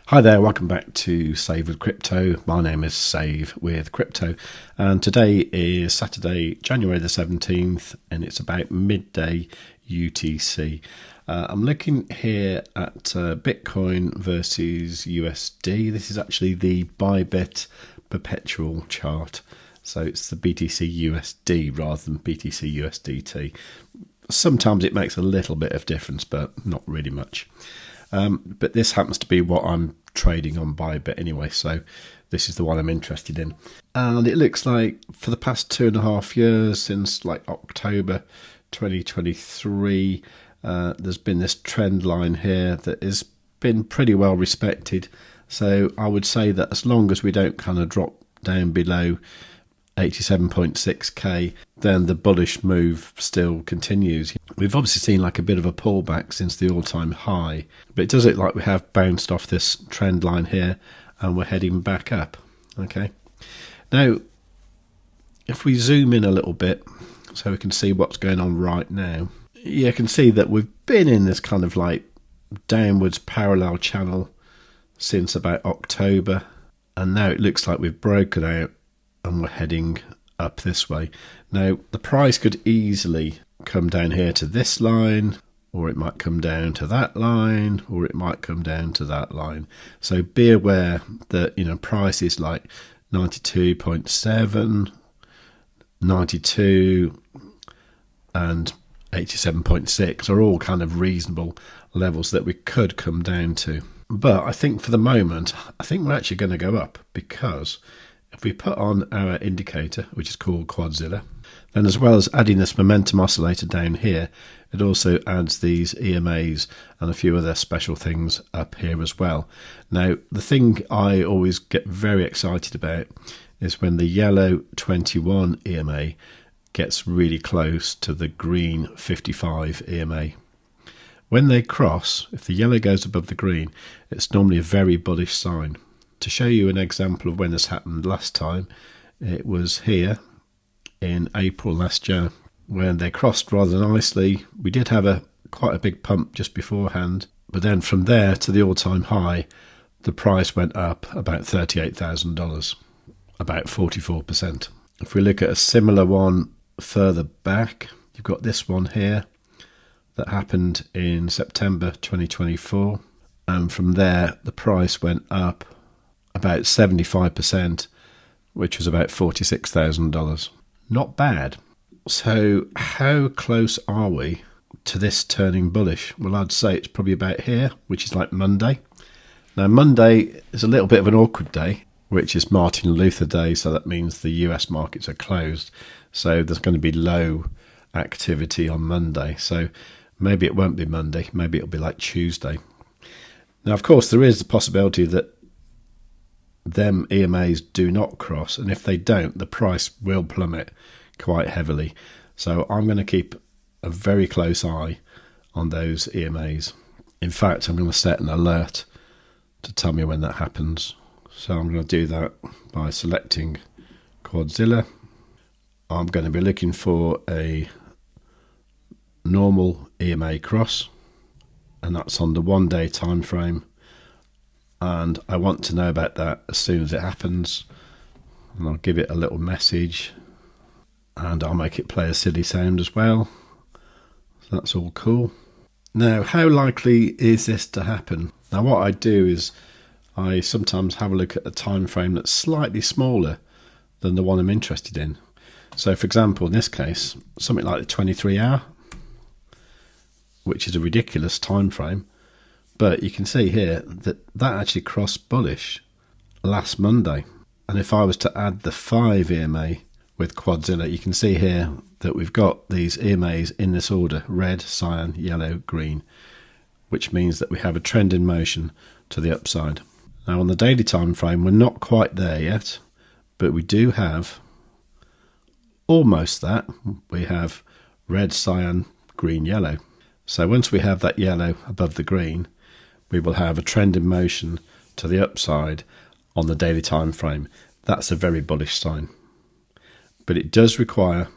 Hi there, welcome back to Save with Crypto. My name is Save with Crypto, and today is Saturday, January the 17th, and it's about midday UTC. I'm looking here at Bitcoin versus USD. This is actually the ByBit perpetual chart. So it's the BTC USD rather than BTC USDT. Sometimes it makes a little bit of difference, but not really much. But this happens to be what I'm trading on ByBit anyway, so this is the one I'm interested in. And it looks like for the past 2.5 years, since like October 2023, there's been this trend line here that has been pretty well respected. So I would say that as long as we don't kind of drop down below 87.6k, then the bullish move still continues. We've obviously seen like a bit of a pullback since the all-time high, but it does look like we have bounced off this trend line here and we're heading back up. Okay, now if we zoom in a little bit so we can see what's going on right now, you can see that we've been in this kind of like downwards parallel channel since about October, and now it looks like we've broken out and we're heading up this way. Now the price could easily come down here to this line, or it might come down to that line, or it might come down to that line. So be aware that, you know, prices like 92.7, 92 and 87.6 are all kind of reasonable levels that we could come down to. But I think for the moment, I think we're actually going to go up, because if we put on our indicator, which is called Quadzilla, then as well as adding this momentum oscillator down here, it also adds these EMAs and a few other special things up here as well. Now, the thing I always get very excited about is when the yellow 21 EMA gets really close to the green 55 EMA. When they cross, if the yellow goes above the green, it's normally a very bullish sign. To show you an example of when this happened last time, it was here in April last year when they crossed rather nicely. We did have quite a big pump just beforehand, but then from there to the all-time high, the price went up about $38,000, about 44%. If we look at a similar one further back, you've got this one here that happened in September 2024, and from there the price went up about 75%, which was about $46,000. Not bad. So how close are we to this turning bullish? Well, I'd say it's probably about here, which is like Monday. Now, Monday is a little bit of an awkward day, which is Martin Luther Day, so that means the US markets are closed. So there's going to be low activity on Monday. So maybe it won't be Monday, maybe it'll be like Tuesday. Now, of course, there is the possibility that them EMAs do not cross, and if they don't, the price will plummet quite heavily. So I'm going to keep a very close eye on those EMAs. In fact, I'm going to set an alert to tell me when that happens. So I'm going to do that by selecting Quadzilla. I'm going to be looking for a normal EMA cross, and that's on the 1 day time frame. And I want to know about that as soon as it happens, and I'll give it a little message, and I'll make it play a silly sound as well. So that's all cool. Now, how likely is this to happen? Now, what I do is I sometimes have a look at a time frame that's slightly smaller than the one I'm interested in. So, for example, in this case, something like the 23 hour, which is a ridiculous time frame. But you can see here that actually crossed bullish last Monday. And if I was to add the 5 EMA with Quadzilla, you can see here that we've got these EMAs in this order: red, cyan, yellow, green, which means that we have a trend in motion to the upside. Now on the daily time frame, we're not quite there yet, but we do have almost that. We have red, cyan, green, yellow. So once we have that yellow above the green, we will have a trend in motion to the upside on the daily time frame. That's a very bullish sign. But it does require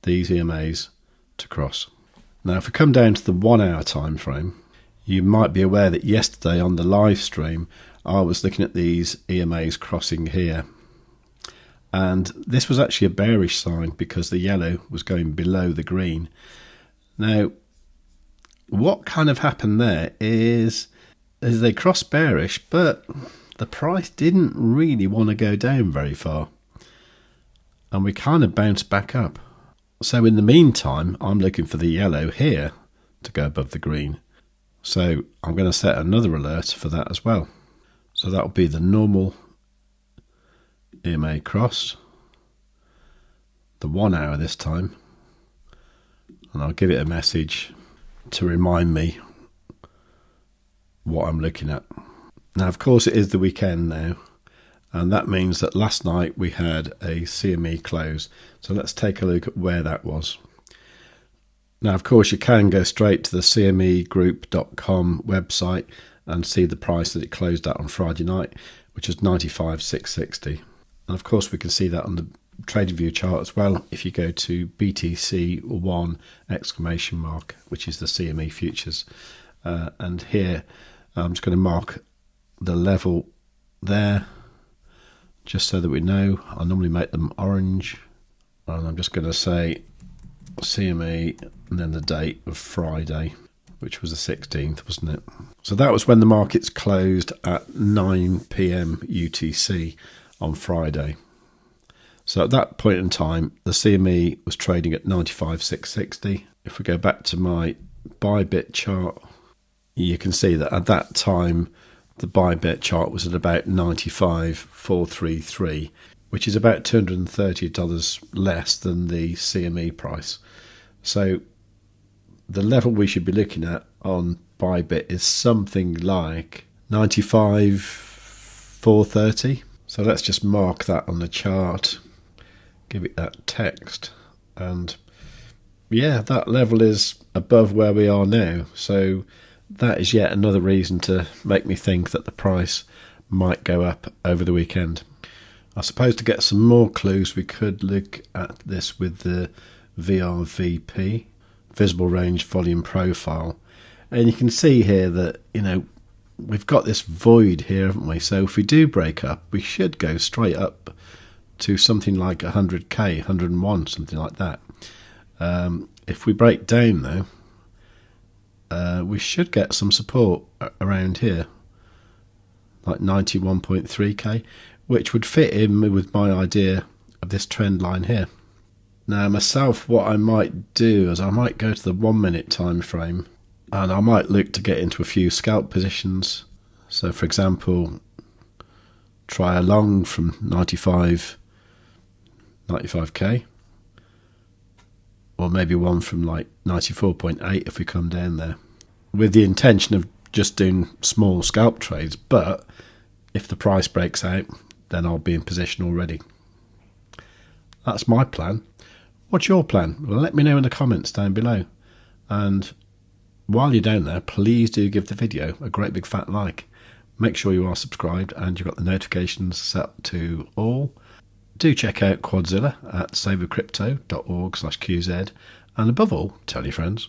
these EMAs to cross. Now, if we come down to the 1 hour time frame, you might be aware that yesterday on the live stream, I was looking at these EMAs crossing here, and this was actually a bearish sign because the yellow was going below the green. Now, what kind of happened there is they crossed bearish, but the price didn't really want to go down very far, and we kind of bounced back up. So in the meantime, I'm looking for the yellow here to go above the green. So I'm going to set another alert for that as well. So that will be the normal EMA cross, the 1 hour this time, and I'll give it a message to remind me what I'm looking at. Now, of course, it is the weekend now, and that means that last night we had a CME close. So let's take a look at where that was. Now, of course, you can go straight to the cmegroup.com website and see the price that it closed at on Friday night, which is 95,660. And of course, we can see that on the TradingView chart as well if you go to BTC1 exclamation mark, which is the CME futures. And here I'm just going to mark the level there just so that we know. I normally make them orange, and I'm just going to say CME and then the date of Friday, which was the 16th, wasn't it? So that was when the markets closed at 9 p.m. UTC on Friday. So at that point in time, the CME was trading at 95,660. If we go back to my ByBit chart, you can see that at that time, the ByBit chart was at about 95,433, which is about $230 less than the CME price. So the level we should be looking at on ByBit is something like 95,430. So let's just mark that on the chart, give it that text, and yeah, that level is above where we are now. So that is yet another reason to make me think that the price might go up over the weekend. I suppose to get some more clues, we could look at this with the VRVP, visible range volume profile, and you can see here that, you know, we've got this void here, haven't we? So if we do break up, we should go straight up to something like 100k, 101, something like that. If we break down though, we should get some support around here, like 91.3k, which would fit in with my idea of this trend line here. Now myself, what I might do is I might go to the 1 minute time frame, and I might look to get into a few scalp positions. So for example, try a long from 95k, or maybe one from like 94.8 if we come down there, with the intention of just doing small scalp trades. But if the price breaks out, then I'll be in position already. That's my plan. What's your plan? Well, let me know in the comments down below. And while you're down there, please do give the video a great big fat like. Make sure you are subscribed and you've got the notifications set to all. Do check out Quadzilla at savewith.crypto.org/QZ. And above all, tell your friends.